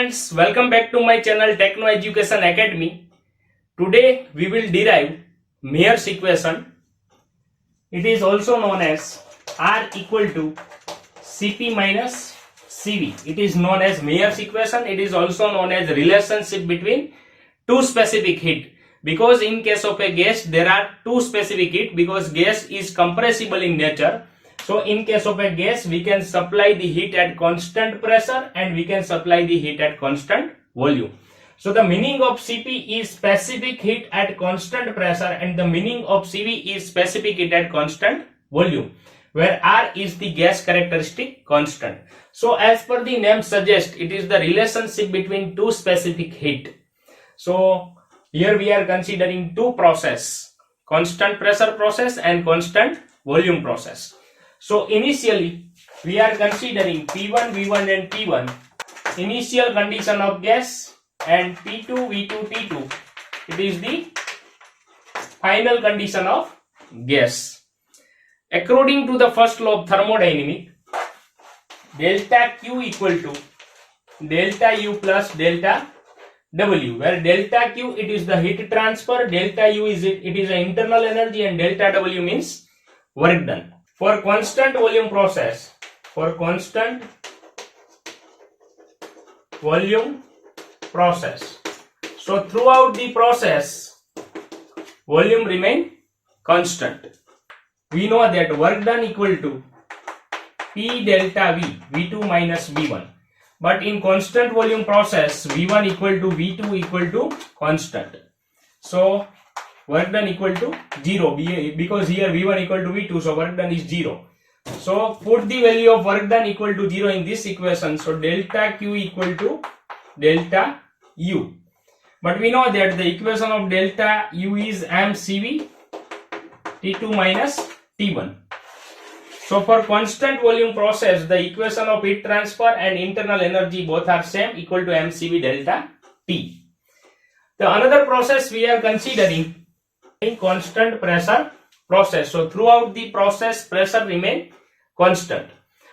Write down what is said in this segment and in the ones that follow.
friends, welcome back to my channel Techno Education Academy. Today we will derive Mayer's equation. It is also known as R equal to Cp minus Cv. It is known as Mayer's equation. It is also known as relationship between two specific heat. Because in case of a gas there are two specific heat, because gas is compressible in nature. So in case of a gas, we can supply the heat at constant pressure and we can supply the heat at constant volume. So the meaning of Cp is specific heat at constant pressure and the meaning of Cv is specific heat at constant volume, where R is the gas characteristic constant. So as per the name suggests, it is the relationship between two specific heat. So here we are considering two process, constant pressure process and constant volume process. So initially we are considering P1, V1 and P1, initial condition of gas, and P2, V2, T2, it is the final condition of gas. According to the first law of thermodynamics, delta Q equal to delta U plus delta W, where delta Q it is the heat transfer, delta U is it is the internal energy, and delta W means work done. For constant volume process, so throughout the process, volume remain constant. We know that work done equal to P delta V, V2 minus V1. But in constant volume process, V1 equal to V2 equal to constant. So work done equal to 0, because here V1 equal to V2, so work done is 0. So put the value of work done equal to 0 in this equation. So delta Q equal to delta U. But we know that the equation of delta U is mCv T2 minus T1. So for constant volume process, the equation of heat transfer and internal energy both are same, equal to mCv delta T. The another process we are considering in constant pressure process. So throughout the process, pressure remain constant.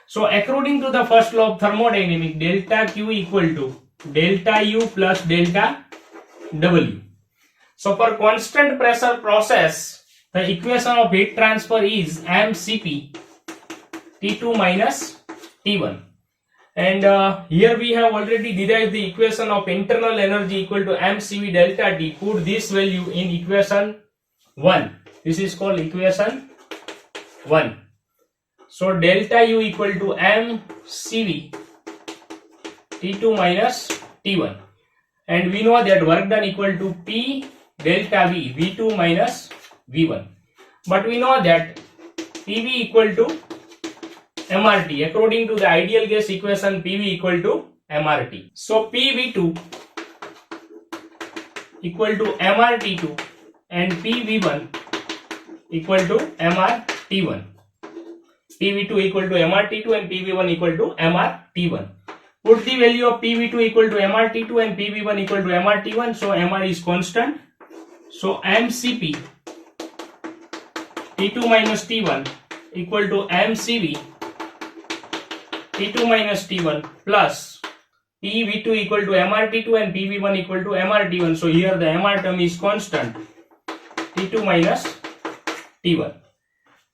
So according to the first law of thermodynamics, delta Q equal to delta U plus delta W. So for constant pressure process, the equation of heat transfer is mCp T2 minus T1. And here we have already derived the equation of internal energy equal to mCv delta T. Put this value in equation 1. This is called equation 1. So delta U equal to mCv T2 minus T1. And we know that work done equal to P delta V, V2 minus V1. But we know that PV equal to MRT. According to the ideal gas equation, PV equal to MRT. So PV2 equal to MRT2 and PV1 equal to MRT1. PV2 equal to MRT2 and PV1 equal to MRT1. Put the value of PV2 equal to MRT2 and PV1 equal to MRT1. So MR is constant. So mCp T2 minus T1 equal to mCv T2 minus T1 plus PV2 equal to MRT2 and PV1 equal to MRT1. So here the MR term is constant, T2 minus T1.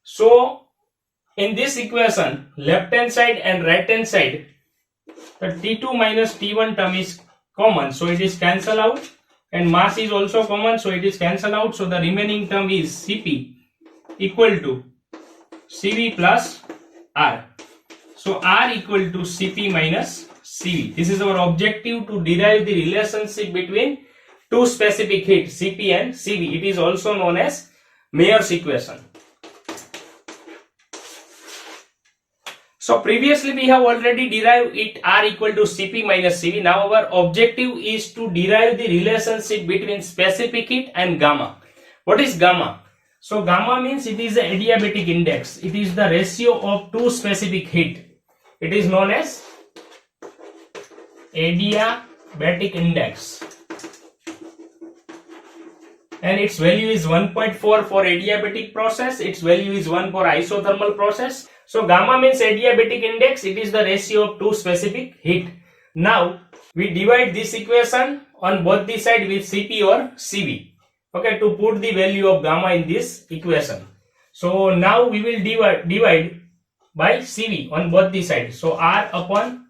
So in this equation, left hand side and right hand side, the T2 minus T1 term is common, so it is cancelled out, and mass is also common, so it is cancelled out. So the remaining term is Cp equal to Cv plus R. So R equal to Cp minus Cv. This is our objective, to derive the relationship between two specific heat, Cp and Cv. It is also known as Mayer's equation. So previously we have already derived it, R equal to Cp minus Cv. Now our objective is to derive the relationship between specific heat and gamma. What is gamma? So gamma means it is the adiabatic index. It is the ratio of two specific heat. It is known as adiabatic index. And its value is 1.4 for adiabatic process. Its value is 1 for isothermal process. So gamma means adiabatic index. It is the ratio of two specific heat. Now we divide this equation on both the side with Cp or Cv. Okay, to put the value of gamma in this equation. So now we will divide by Cv on both the sides. So R upon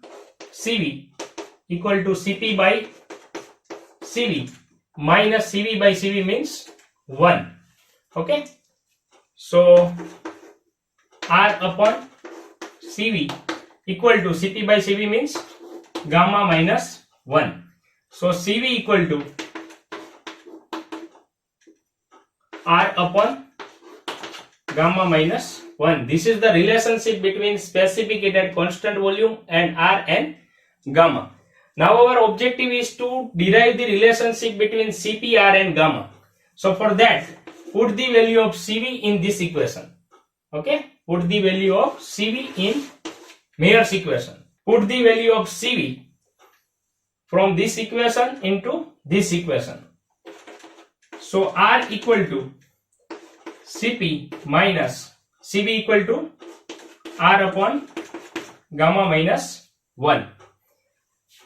Cv equal to Cp by Cv minus Cv by Cv means 1. Okay. So R upon Cv equal to Cp by Cv means gamma minus 1. So Cv equal to R upon gamma minus 1. This is the relationship between specific heat at constant volume and R and gamma. Now our objective is to derive the relationship between Cp, R and gamma. So for that, put the value of Cv in this equation. Okay, put the value of Cv in Mayer's equation. Put the value of Cv from this equation into this equation. So R equal to Cp minus Cv equal to R upon gamma minus 1.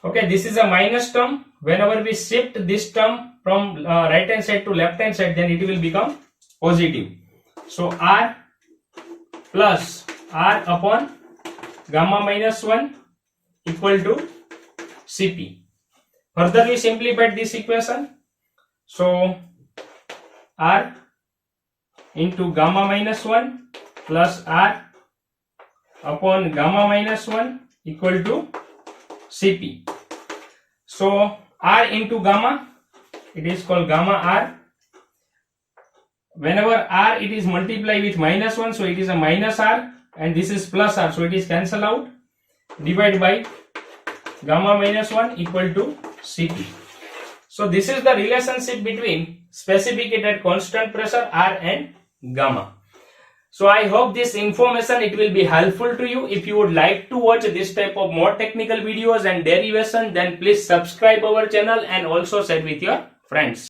Okay, this is a minus term. Whenever we shift this term from right hand side to left hand side, then it will become positive. So R plus R upon gamma minus 1 equal to Cp. Further we simplified this equation. So R into gamma minus 1 plus R upon gamma minus 1 equal to Cp. So R into gamma, it is called gamma R. Whenever R it is multiplied with minus 1, so it is a minus R, and this is plus R, so it is cancelled out. Divide by gamma minus 1 equal to Cp. So this is the relationship between specific heat at constant pressure R and gamma. So I hope this information it will be helpful to you. If you would like to watch this type of more technical videos and derivation, then please subscribe our channel and also share with your friends.